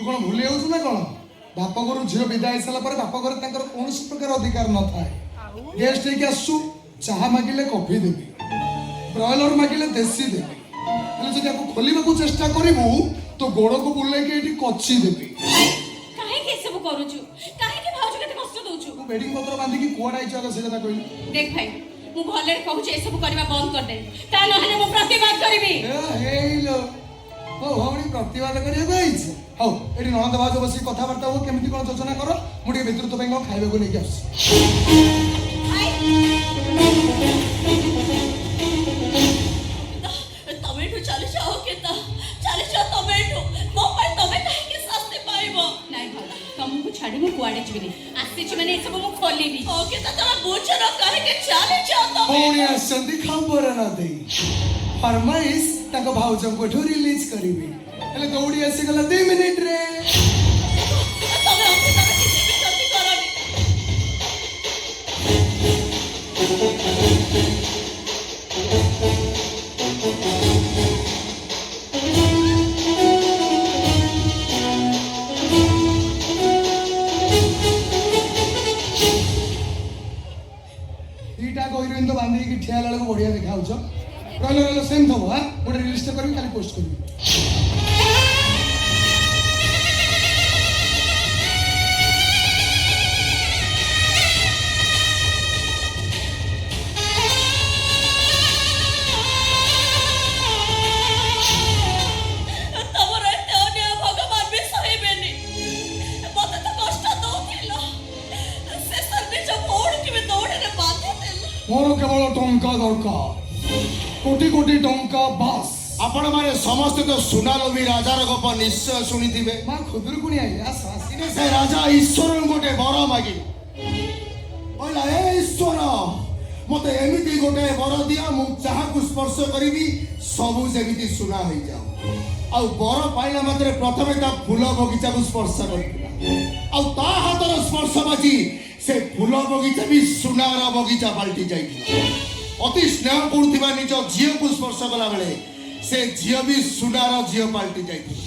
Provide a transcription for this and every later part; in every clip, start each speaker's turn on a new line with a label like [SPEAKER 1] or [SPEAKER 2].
[SPEAKER 1] तू कौन भूली जाऊँ ना कौन बाप घर झील विदा हो सारा बाप घर कौन प्रकार अधिकार न थाए गेस्ट होगी आसु चाह मागिले कॉफी देवी ब्रॉयलर मागिले देसी देवी हेले जदि आपको खोलिबा को चेष्टा करिवु तो गोड़ को बुलाई के एठी कच्ची देवी
[SPEAKER 2] काहे के सब करूछु काहे के भाउज केते कष्ट दोछु
[SPEAKER 1] तू बेडिंग पत्र बांधी की कोड आइ चला से कथा कहिली
[SPEAKER 2] देख भाई मु भले कहू ए सब करबा बंद कर दे ता नहले मु प्रतिवाद करबी
[SPEAKER 1] ए हेलो ओ हमनी प्रतिवाद करिया गइछ हौ एठी नंद भाउज बसी कथा बार्ता हो केमिति कोन योजना करो मु टिके भितर तो पई खाइबा को लेके आस
[SPEAKER 2] टमेटो चले जाओ के ता चले जाओ टमेटो मो पर तमे काहे के सस्ते पाइबो नाही भला तुमको छाडी मु कुआडे जिबिनी आसी छि माने सब मु खोलिबी ओके ता तमे बुझो न काहे के चले जाओ तमे
[SPEAKER 1] कोणी आसंदी खबर न देई फरमाइश ताको भाउजम को ठो रिलीज करिबी हेले दौड़ी आसी गला 2 मिनिट रे
[SPEAKER 2] तमे ओके तमे किसी भी गलती करनी
[SPEAKER 1] दीटा कोइरिन तो बांधी की ठेला लग बढ़िया देखाउछ रहलो रहलो सेम थबो हां मोटे रिलीज करबी खाली पोस्ट करबी
[SPEAKER 2] तमर एते अन्य भगवान भी सहिबेनी मते तो कष्ट दउथिलो से सर्वे जो मोड़ के में दौड़े रे बांधे देला
[SPEAKER 1] मोर केवल टंका दरकार कोटी कोटी टंका बास
[SPEAKER 3] आपण माने समस्त तो सुनालोभी राजार गप निश्चय शुणिथिबे
[SPEAKER 1] मां खुदर कुनी आइया सासिने
[SPEAKER 3] से राजा ईश्वर गोटे वर मागी बोला ए ईश्वर मते एमिति गोटे वर दिया मु चाहा को स्पर्श करिवि सबु जेमिति सुना होई जाओ आ वर पाइला मात्रे प्रथमे ता फूल बगीचा को स्पर्श करथिला आ ता हातर स्पर्श बाजी से फूल बगीचा भी सुनार बगीचा पाल्टी जाइथिला अति स्नेह पुरथिबा निज झियो को स्पर्श कला बेले से झियो भी सुनार झियो पाल्टी जाइथिला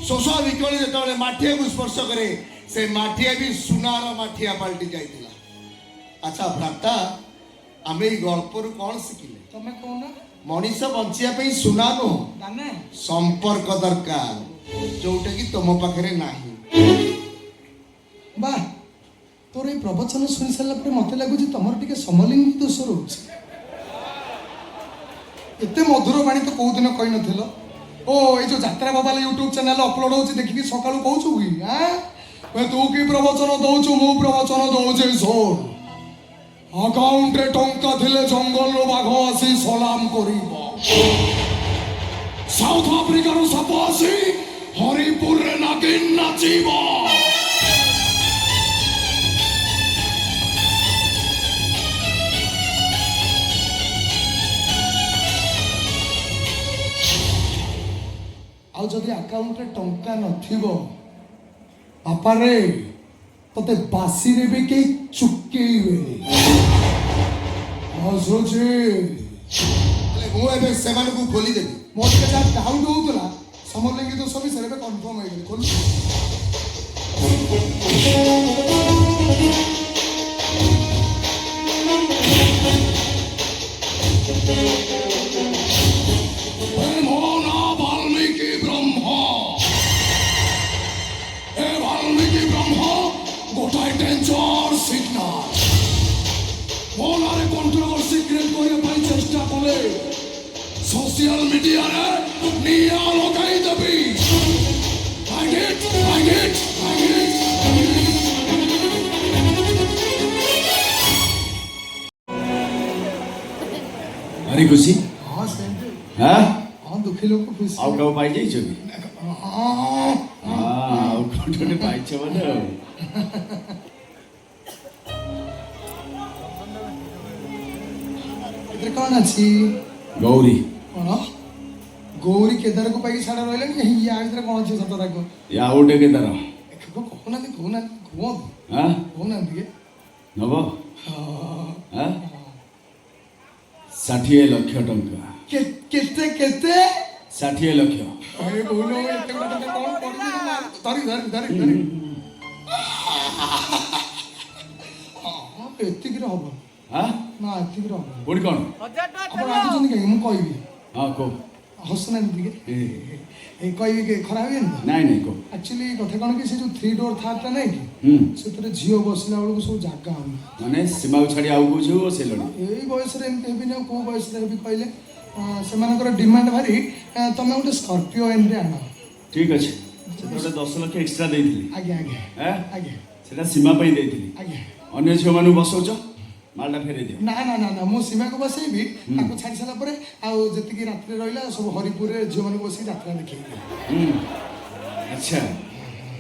[SPEAKER 3] शोषा विकल जेतबेले माठिया को स्पर्श करे से माठिया भी सुनार माठिया पाल्टी जाइथिला अच्छा भ्राता आमे ई गल्परु कोन सिखिले
[SPEAKER 1] तमे कोन
[SPEAKER 3] मनीष बंचिया पे सुना नो
[SPEAKER 1] दाने
[SPEAKER 3] संपर्क दरकार जोटा कि तुम पाखरे नाही
[SPEAKER 1] वाह तोर ए प्रवचन सुनि सारा पर मते लागु जे तमर टिके समलिंगी दोष रहउछ एते मधुर बाणी तो कोउ दिन कहि नथिलो ओ ए जो यात्रा बाबाला YouTube चैनल अपलोड होची देखि कि सकाळु कहउछु कि हां ए तू की प्रवचन दउछु मु प्रवचन दउछे सोन अकाउंट रे टंका थिले जंगल रो बाघ आसी सलाम करिबो साउथ अफ्रिका रो साप आसी हरिपुर रे नागिन नाचिबो आउ जदि अकाउंट रे टंका नथिबो बापा रे तते बासी रे भी के चुकेइबे आजोजे
[SPEAKER 3] अले मु एबे सेमान को खोली देबी
[SPEAKER 1] मोर के जा डाउट होतला समलिंगी तो सभी सरे पे कंफर्म हो गेल खोल गोटाए डेंजर सिग्नल मोनारे कंट्रोवर्सी क्रिएट करिया पाई चेष्टा कले सोशल मीडिया रे निया लगाई देबी आई गेट
[SPEAKER 4] अरे खुशी
[SPEAKER 1] हां सेंट
[SPEAKER 4] हां
[SPEAKER 1] हां दुखी लोग को खुशी
[SPEAKER 4] आउ काउ पाइ जाइ छबी
[SPEAKER 1] हां
[SPEAKER 4] आउ कोठने पाइ छ भने
[SPEAKER 1] इधर कौन अछि
[SPEAKER 4] गौरी
[SPEAKER 1] कौन गौरी केदार को पाई छाड़ा रहले नहीं या इधर कौन अछि सतरा को
[SPEAKER 4] या ओटे के दर
[SPEAKER 1] कोना
[SPEAKER 4] हां
[SPEAKER 1] कोना दिए
[SPEAKER 4] नबो हां 60 लाख टंका
[SPEAKER 1] केते केते
[SPEAKER 4] 60 ଲକ୍ଷ।
[SPEAKER 1] अरे बोलो एते बड़ा टका कौन पड़ी ना धरी एतिक रे हबो
[SPEAKER 4] हाँ
[SPEAKER 1] ना एतिक रे हबो
[SPEAKER 4] कोड़ी कौन
[SPEAKER 1] आपण आगे जनी के मु कहबी
[SPEAKER 4] हाँ को
[SPEAKER 1] हसना दिके ए कहबी के खराब है ना
[SPEAKER 4] नहीं नहीं को
[SPEAKER 1] एक्चुअली कथा कोन कि से जो 3 डोर थाटा नै कि
[SPEAKER 4] हम्म
[SPEAKER 1] सेतरे झियो बसला बेलू सब जागा हम
[SPEAKER 4] माने सीमा छाड़ी आउ को से लड़ी
[SPEAKER 1] एई बयस रे एमते हेबी ना को बयस रे हेबी कहले सेमानकर डिमांड भारी तमे गोटे स्कॉर्पियो एन रे आना
[SPEAKER 4] ठीक अछि गोटे 10 लक्ष एक्स्ट्रा देइथिली
[SPEAKER 1] आगे आगे
[SPEAKER 4] हैं
[SPEAKER 1] आगे
[SPEAKER 4] सेटा सीमा पई देइथिली
[SPEAKER 1] आगे
[SPEAKER 4] अन्य झियो मानु बसौछ मालटा फेरे दियो
[SPEAKER 1] ना ना ना ना मो सीमा को बसेबी ताको छाड़ी साला परे आउ जति की रात्रि रहिला सब हरिपुर रे झियो मानु बसी यात्रा देखै
[SPEAKER 4] अच्छा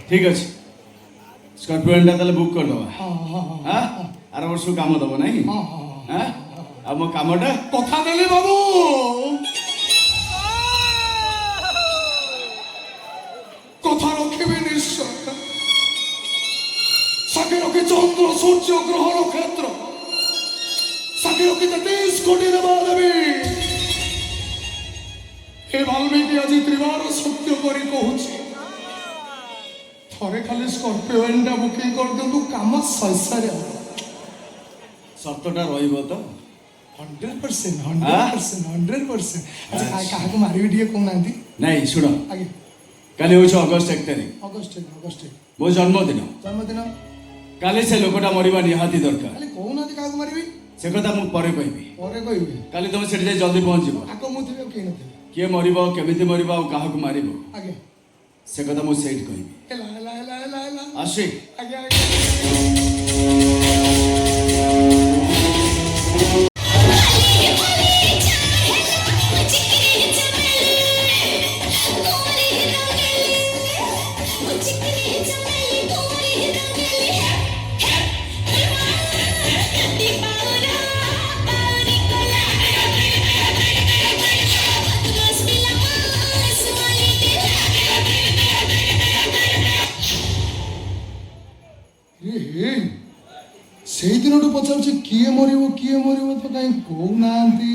[SPEAKER 4] ठीक अछि स्कॉर्पियो एंडा तले बुक कर दवा
[SPEAKER 1] हां हां
[SPEAKER 4] हां आर वर्ष काम दबो नहीं
[SPEAKER 1] हां हां
[SPEAKER 4] हां अब मो कामटा
[SPEAKER 1] कथा देले बाबू কথা রখিবে নিশ্চয় সাকে রখে চন্দ্র সূর্য গ্রহ নক্ষত্র সাকে রখে 23 কোটি দেবাদেবী হে বাল্মীকি আজি ত্রিবার সত্য করে কହୁছি থরে খালি স্কর্পিও এন্ডা বুকিং করে দিন্তু কাম সইসারে
[SPEAKER 4] সত্যটা রইব তো
[SPEAKER 1] 100% 100% अच्छा काहा को मारिबी दिए कोन नांती
[SPEAKER 4] नहीं सुनो
[SPEAKER 1] आगे
[SPEAKER 4] काली होछ अगस्त 1 तारिख
[SPEAKER 1] अगस्त
[SPEAKER 4] मो जन्मदिन
[SPEAKER 1] जन्मदिन
[SPEAKER 4] काली से लोकटा मरिबा निहाती दरकार
[SPEAKER 1] खाली कहू नांती काहा को मारिबी
[SPEAKER 4] से कथा मु परे कहबी
[SPEAKER 1] परे कहबी
[SPEAKER 4] काली तुम सेठ जाई जल्दी पहुंच जिवो
[SPEAKER 1] आको मु थिबे के नथिबे
[SPEAKER 4] किए मरिबो केमिति मरिबो आ काहा को मारिबो
[SPEAKER 1] आगे
[SPEAKER 4] से कथा मु सेठ कहबी
[SPEAKER 1] हेला हेला हेला हेला हेला
[SPEAKER 4] आशी
[SPEAKER 1] आगे आगे ସେଇ ଦିନଠୁ ପଚାରୁଛି କିଏ ମରିବ ତ କାହିଁ କହୁନାହାନ୍ତି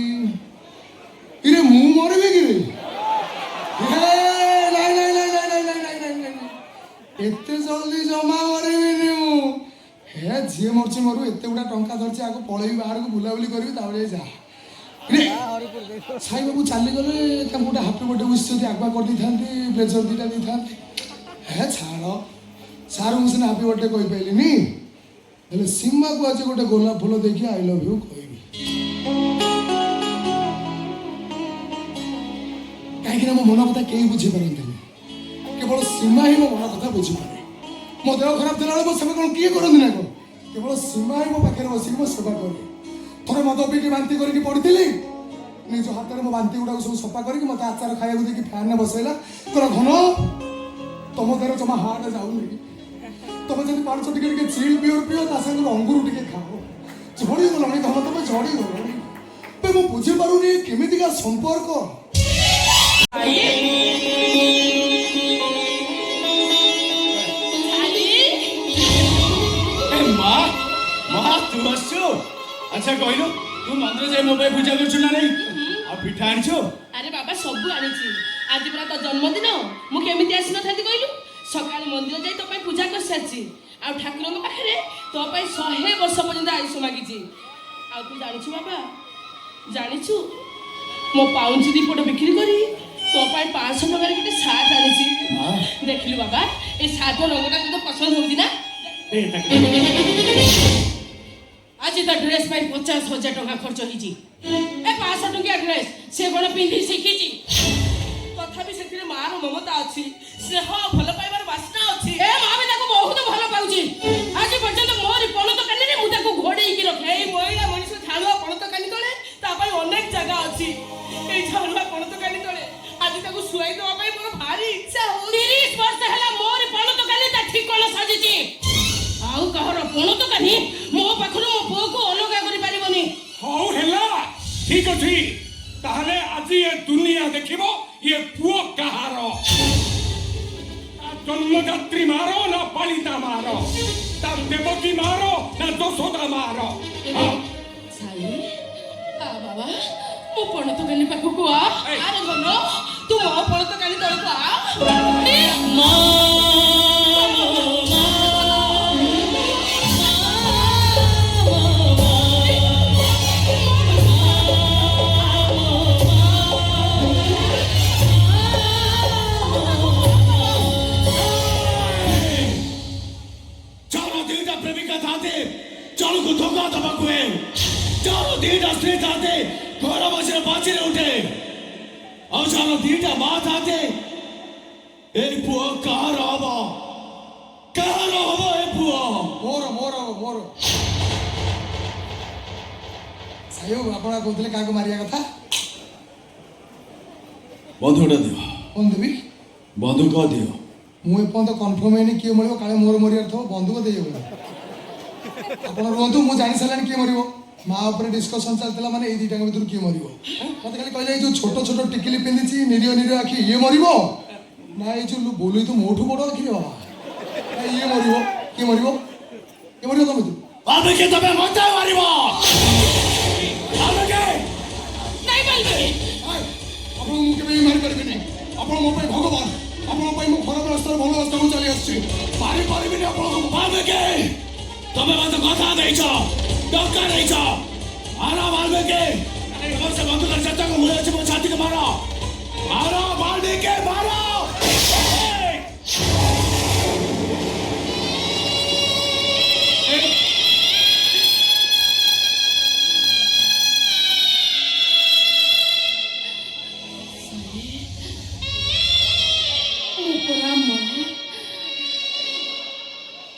[SPEAKER 1] ଇରେ ମୁଁ ମରିବି କିରେ ଏତେ ଜଲ୍ଦି ଜମା ମରିବିନି ମୁଁ ହେ ଯିଏ ମରୁଛି ମରୁ ଏତେ ଗୁଡ଼ା ଟଙ୍କା ଧରିଛି ଆଗ ପଳେଇବି ବାହାରକୁ ବୁଲାବୁଲି କରିବି ତାପରେ ଯା ସାଇବାବୁ ଚାଲିଗଲେ ତାଙ୍କୁ ଗୋଟେ ହାପି ବର୍ଥଡେ ୱିଶ୍ ଯଦି ଆଗୁଆ କରିଦେଇଥାନ୍ତି ବ୍ଲେଜର ଦୁଇଟା ଦେଇଥାନ୍ତି ହେ ଛାଡ଼ ସାର୍ଙ୍କୁ ସିନା ହାପି ବର୍ଥଡେ କହିପାରିଲିନି ହେଲେ ସୀମାକୁ ଆଜି ଗୋଟେ ଗୋଲାପ ଫୁଲ ଦେଇକି ଆଇ ଲଭ୍ ୟୁ କହିବି କାହିଁକିନା ମୋ ମନ କଥା କେହି ବୁଝିପାରନ୍ତିନି କେବଳ ସୀମା ହିଁ ମୋ ମନ କଥା ବୁଝିପାରେ ମୋ ଦେହ ଖରାପ ଥିଲାବେଳେ ମୋ ସେବା କ'ଣ କିଏ କରନ୍ତି ନା କ'ଣ କେବଳ ସୀମା ହିଁ ମୋ ପାଖରେ ବସିକି ମୋ ସେବା କରେ ଥରେ ମଦ ପିଇକି ବାନ୍ତି କରିକି ପଡ଼ିଥିଲି ନିଜ ହାତରେ ମୋ ବାନ୍ତି ଗୁଡ଼ାକୁ ସବୁ ସଫା କରିକି ମୋତେ ଆଚାର ଖାଇବାକୁ ଦେଇକି ଫ୍ୟାନ୍ରେ ବସେଇଲା କହିଲା ଘନ ତମ ଦେହରେ ଜମା ହାର୍ଟ ଯାଉନି ତମେ ଯଦି ପାରୁଛ ଟିକେ ଟିକେ ଚିଲ୍ ବିୟର ପିଅ ତା ସାଙ୍ଗରେ ଅଙ୍ଗୁର ଟିକେ ଖାଅ ଝଡ଼ିଗଲଣି ଧନ ତମେ ଝଡ଼ିଗଲଣି ମୁଁ ବୁଝିପାରୁନି କେମିତିକା ସମ୍ପର୍କ
[SPEAKER 4] अच्छा कहलो तू मंदिर जाई मो पूजा करछु ना नहीं आ पिठा आनिछु
[SPEAKER 2] अरे बाबा सब आनिछि आज पूरा तो जन्मदिन मु केमिति आसी नथांती कहलु सकाळ मंदिर जाई तो पई पूजा कर साची आ ठाकुरଙ୍କ पाखरे तो पई 100 वर्ष पर्यंत आयुष मागिछि आ तू जानिछु बाबा जानिछु मो पाउंजी दीपट बिक्री करी तो पई 500 टका के साथ आनिछि देखिलु बाबा ए साथ रंगटा तो पसंद होउछि ना आज तो ड्रेस पाई 50,000 टका खर्च होइछि ए 500 टकिया ड्रेस से कोन पिंधि शिखिछि तथापि सेथिरे मार ममता अछि स्नेह भल पाइबार वासना अछि ए मां भी ताको बहुत भल पाउछि आज पर्यंत मोर पणत कानी रे मु ताको घोडेई की रखे ए मोइला मनुष्य झालुआ पणत कानी तळे ता पई अनेक जगह अछि ए झालुआ पणत कानी तळे आज ताको सुआई दवा पई मोर भारी इच्छा हो 30 वर्ष हला मोर पणत कानी ता ठिकण साजिछि आउ कहर पणत कानी मो पाखरो मो पुओ को अलगा करि परिबनी
[SPEAKER 5] हौ हेला ठीक अछि ताहले आज ये दुनिया देखिबो ये पुओ कहार जन्मदात्री मारो ना पालिता मारो ता देवकी मारो ना दशोदा मारो
[SPEAKER 2] साई आ बाबा मो पणत कानी पाखको आ अरे गनो तू
[SPEAKER 5] ଆଉ ଜାଣ ଦିଟା ମା ଥାନ୍ତେ ଏଇ ପୁଅ କାହାର ହବ ଏ ପୁଅ?
[SPEAKER 1] ମୋର ମୋର ମୋର ସାହେବ ଆପଣ କହୁଥିଲେ କାହାକୁ ମାରିବା କଥା?
[SPEAKER 4] ବନ୍ଧୁକଟା ଦିଅ,
[SPEAKER 1] କଣ ଦେବି?
[SPEAKER 4] ବନ୍ଧୁକ ଦିଅ।
[SPEAKER 1] ମୁଁ ଏପର୍ଯ୍ୟନ୍ତ କନଫର୍ମ ହେଇନି କିଏ ମରିବ, କାଳେ ମୋର ମରିବାର ଥିବ, ବନ୍ଧୁକ ଦେଇହେବ। ଆପଣ ରୁହନ୍ତୁ, ମୁଁ ଜାଣି ସାରିଲାଣି କିଏ ମରିବ। ମା ଉପରେ ଡିସ୍କସନ୍ ଚାଲିଥିଲା, ମାନେ ଏଇ ଦୁଇଟାଙ୍କ ଭିତରୁ କିଏ ମରିବ। ମତେ ଖାଲି କହିଲେ ଏଇ ଯୋଉ ଛୋଟ ଛୋଟ ଟିକିଲି ପିନ୍ଧିଛି ନିରୀହ ନିରୀହ ଆଖି ଇଏ ମରିବ, ନା ଏଇ ଯୋଉ ବୋଲୁ ତୁ ମୋଠୁ ବଡ଼ ଆଖିରେ ବାବା, ନା ଇଏ ମରିବ। କିଏ ମରିବ? କିଏ ମରିବ ତମ ଭିତରୁ?
[SPEAKER 5] ବାଲମିକି ତମେ ମତେ ମାରିବ? ବାଲମିକି
[SPEAKER 2] ନାଇଁ ବାଲ୍ମୀକି,
[SPEAKER 1] ଆପଣଙ୍କୁ ମୁଁ କେବେ ବି ମାରିପାରିବିନି। ଆପଣ ମୋ ପାଇଁ ଭଗବାନ, ଆପଣଙ୍କ ପାଇଁ ମୁଁ ଖରାପ ରାସ୍ତାରୁ ଭଲ ରାସ୍ତାକୁ ଚାଲି ଆସିଛି।
[SPEAKER 5] ମାରିପାରିବିନି ଆପଣଙ୍କୁ। ବାଲମିକି ତମେ ମତେ କଥା ଦେଇଛ, ଟଙ୍କା ଦେଇଛ, ମାର ବାଲମିକି। ତମର ସେ ବନ୍ଧୁକ ଯେତେକ ମୁହଁ ଅଛି ମୋ ଛାତିକି ମାର, ମାର ବାଲମିକି ମାର।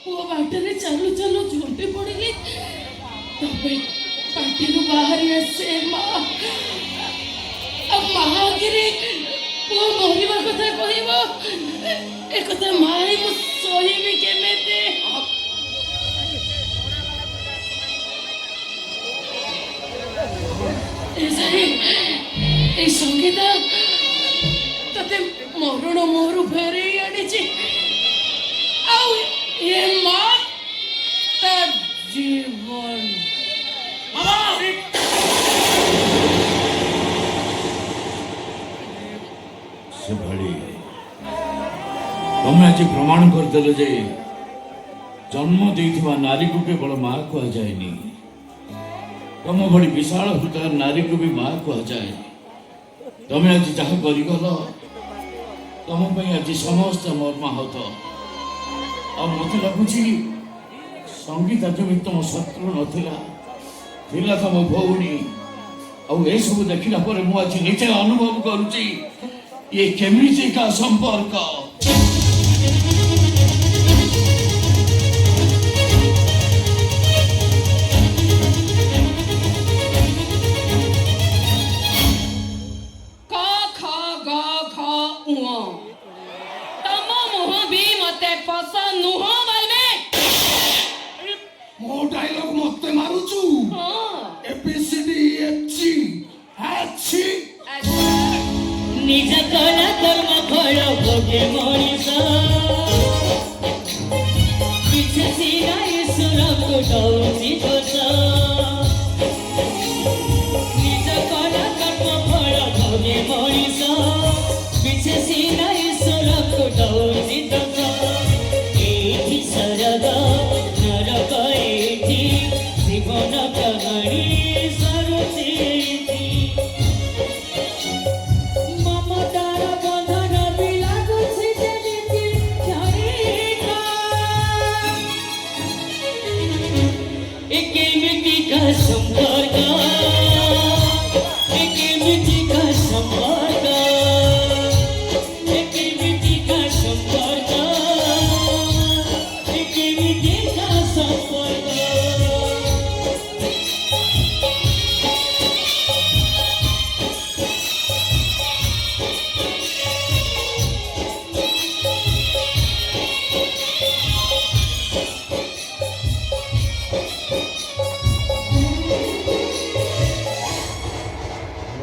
[SPEAKER 2] ପୁଅ ବାଟରେ ଚାଲୁ ଚାଲୁ ଝୁଣ୍ଟି ପଡ଼ିଲି, ତବେ ପାଟିରୁ ବାହାରି ଆସେ ମା। ଆଉ ମା ଆଗରେ ପୁଅ ମରିବା କଥା କହିବ, ଏ କଥା ମା ମୁଁ ସହିବି କେମିତି? এই সঙ্গীতা ততে মরণ মোহরু ফেরেই আনিছি, আউ এ মা তার জীবন।
[SPEAKER 5] ସେଭଳି ତମେ ଆଜି ପ୍ରମାଣ କରିଦେଲ ଯେ ଜନ୍ମ ଦେଇଥିବା ନାରୀକୁ କେବଳ ମା କୁହାଯାଏନି, ତମ ଭଳି ବିଶାଳ ହୃଦୟ ନାରୀକୁ ବି ମା କୁହାଯାଏ। ତମେ ଆଜି ଯାହା କରିଗଲ, ତମ ପାଇଁ ଆଜି ସମସ୍ତେ ମର୍ମାହତ। ଆଉ ମତେ ଲାଗୁଛି ସଙ୍ଗୀତା ଯେମିତି ତମ ଶତ୍ରୁ ନଥିଲା, ଥିଲା ତମ ଭଉଣୀ। ଆଉ ଏସବୁ ଦେଖିଲା ପରେ ମୁଁ ଆଜି ନିଜେ ଅନୁଭବ କରୁଛି ये केमिका संपर्क।
[SPEAKER 1] ମୋ ଡାଇଲଗ ମତେ ମାରୁଛୁ? ABCD EFG ଅଛି।
[SPEAKER 2] নিজ কলা কর্ম ফল ভোগে মଣିষ, পিছে সিনা ঈশ্বরକୁ ଦଉଛି ଦୋଷ। নিজ কলা কর্ম ফল ভোগে মଣିষ, পিছে সিনা ঈশ্বরକୁ ଦଉଛି ଦୋଷ। ଏଇଠି ସ୍ୱର୍ଗ ନରକ, ଏଇଠି ଜୀବନ କାହାଣୀ ସରୁଛି। संपर्क